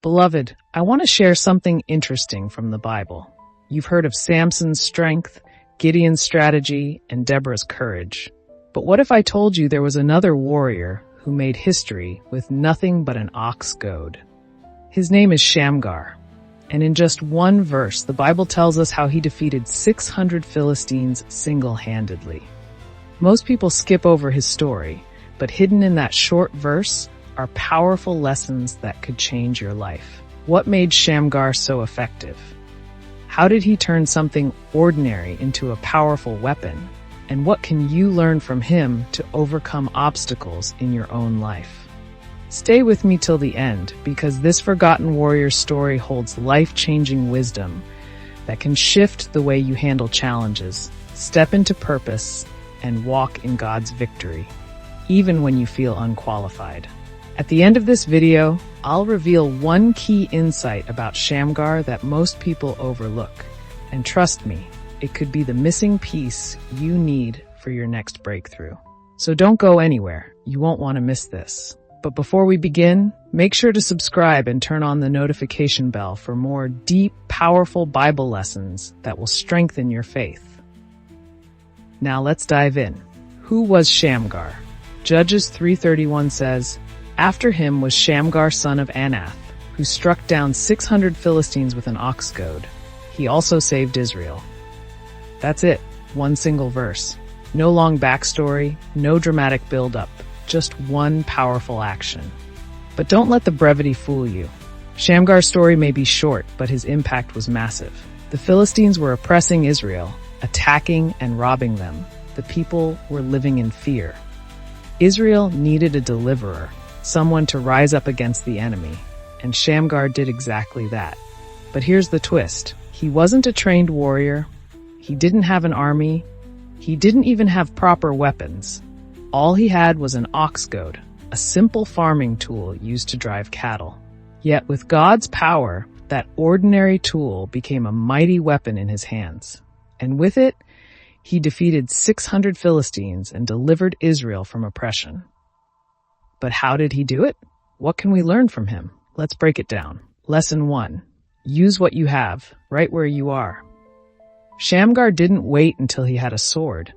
Beloved, I want to share something interesting from the Bible. You've heard of Samson's strength, Gideon's strategy, and Deborah's courage. But what if I told you there was another warrior who made history with nothing but an ox goad? His name is Shamgar. And in just one verse, the Bible tells us how he defeated 600 Philistines single-handedly. Most people skip over his story, but hidden in that short verse are powerful lessons that could change your life. What made Shamgar so effective? How did he turn something ordinary into a powerful weapon? And what can you learn from him to overcome obstacles in your own life? Stay with me till the end, because this forgotten warrior story holds life-changing wisdom that can shift the way you handle challenges, step into purpose, and walk in God's victory, even when you feel unqualified. At the end of this video, I'll reveal one key insight about Shamgar that most people overlook. And trust me, it could be the missing piece you need for your next breakthrough. So don't go anywhere. You won't want to miss this. But before we begin, make sure to subscribe and turn on the notification bell for more deep, powerful Bible lessons that will strengthen your faith. Now let's dive in. Who was Shamgar? Judges 3:31 says, "After him was Shamgar son of Anath, who struck down 600 Philistines with an ox goad. He also saved Israel." That's it, one single verse. No long backstory, no dramatic build-up, just one powerful action. But don't let the brevity fool you. Shamgar's story may be short, but his impact was massive. The Philistines were oppressing Israel, attacking and robbing them. The people were living in fear. Israel needed a deliverer, someone to rise up against the enemy, and Shamgar did exactly that. But here's the twist. He wasn't a trained warrior. He didn't have an army. He didn't even have proper weapons. All he had was an ox goad, a simple farming tool used to drive cattle. Yet with God's power, that ordinary tool became a mighty weapon in his hands. And with it, he defeated 600 Philistines and delivered Israel from oppression. But how did he do it? What can we learn from him? Let's break it down. Lesson 1. Use what you have, right where you are. Shamgar didn't wait until he had a sword.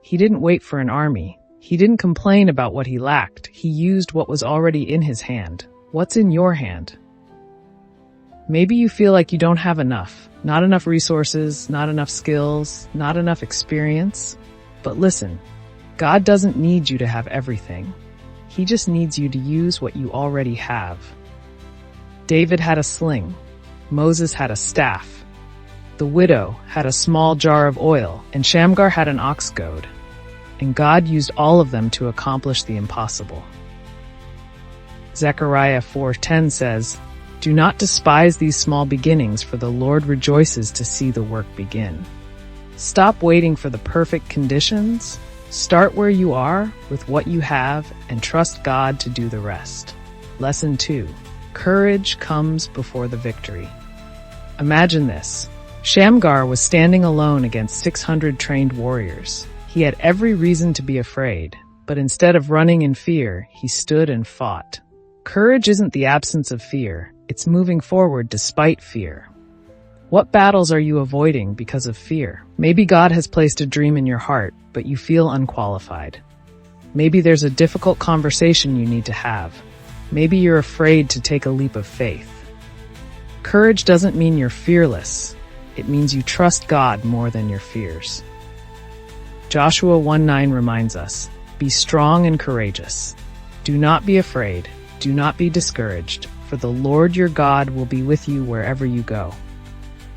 He didn't wait for an army. He didn't complain about what he lacked. He used what was already in his hand. What's in your hand? Maybe you feel like you don't have enough. Not enough resources, not enough skills, not enough experience. But listen, God doesn't need you to have everything. He just needs you to use what you already have. David had a sling. Moses had a staff. The widow had a small jar of oil, and Shamgar had an ox goad. And God used all of them to accomplish the impossible. Zechariah 4:10 says, "Do not despise these small beginnings, for the Lord rejoices to see the work begin." Stop waiting for the perfect conditions. Start where you are with what you have and trust God to do the rest. Lesson 2. Courage comes before the victory. Imagine this. Shamgar was standing alone against 600 trained warriors. He had every reason to be afraid, but instead of running in fear, he stood and fought. Courage isn't the absence of fear. It's moving forward despite fear. What battles are you avoiding because of fear? Maybe God has placed a dream in your heart, but you feel unqualified. Maybe there's a difficult conversation you need to have. Maybe you're afraid to take a leap of faith. Courage doesn't mean you're fearless. It means you trust God more than your fears. Joshua 1:9 reminds us, "Be strong and courageous. Do not be afraid. Do not be discouraged, for the Lord your God will be with you wherever you go."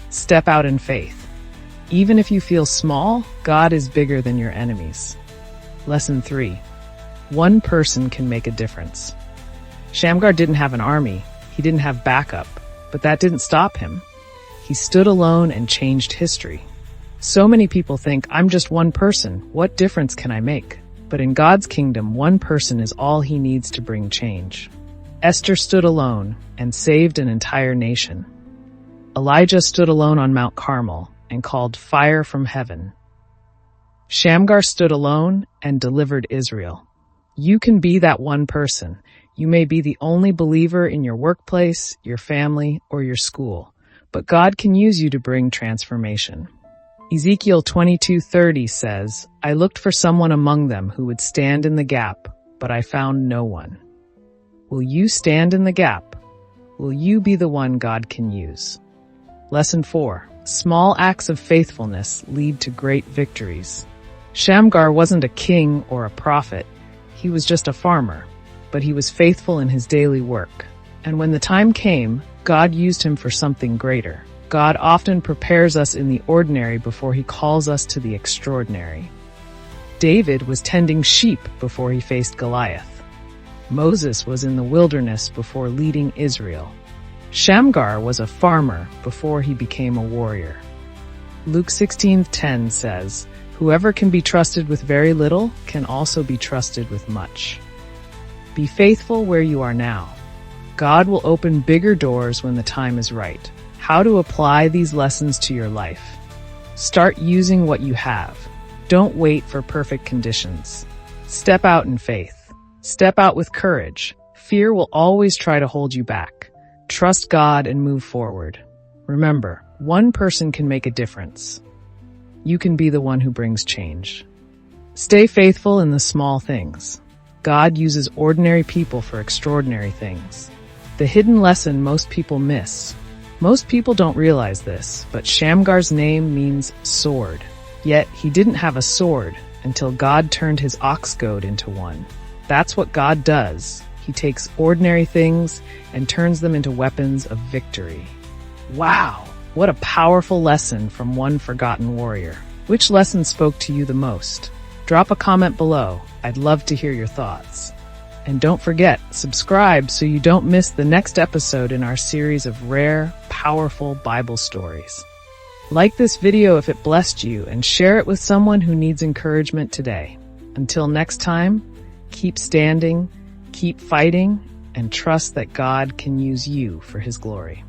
Step out in faith. Even if you feel small, God is bigger than your enemies. Lesson 3. One person can make a difference. Shamgar didn't have an army. He didn't have backup, but that didn't stop him. He stood alone and changed history. So many people think, "I'm just one person. What difference can I make?" But in God's kingdom, one person is all he needs to bring change. Esther stood alone and saved an entire nation. Elijah stood alone on Mount Carmel and called fire from heaven. Shamgar stood alone and delivered Israel. You can be that one person. You may be the only believer in your workplace, your family, or your school, but God can use you to bring transformation. Ezekiel 22:30 says, "I looked for someone among them who would stand in the gap, but I found no one." Will you stand in the gap? Will you be the one God can use? Lesson 4. Small acts of faithfulness lead to great victories. Shamgar wasn't a king or a prophet. He was just a farmer, but he was faithful in his daily work. And when the time came, God used him for something greater. God often prepares us in the ordinary before he calls us to the extraordinary. David was tending sheep before he faced Goliath. Moses was in the wilderness before leading Israel. Shamgar was a farmer before he became a warrior. Luke 16:10 says, "Whoever can be trusted with very little can also be trusted with much." Be faithful where you are now. God will open bigger doors when the time is right. How to apply these lessons to your life. Start using what you have. Don't wait for perfect conditions. Step out in faith. Step out with courage. Fear will always try to hold you back. Trust God and move forward. Remember, one person can make a difference. You can be the one who brings change. Stay faithful in the small things. God uses ordinary people for extraordinary things. The hidden lesson most people miss. Most people don't realize this, but Shamgar's name means sword. Yet he didn't have a sword until God turned his ox goad into one. That's what God does. He takes ordinary things and turns them into weapons of victory. Wow, what a powerful lesson from one forgotten warrior. Which lesson spoke to you the most? Drop a comment below. I'd love to hear your thoughts. And don't forget, subscribe so you don't miss the next episode in our series of rare, powerful Bible stories. Like this video if it blessed you and share it with someone who needs encouragement today. Until next time, keep standing, keep fighting, and trust that God can use you for his glory.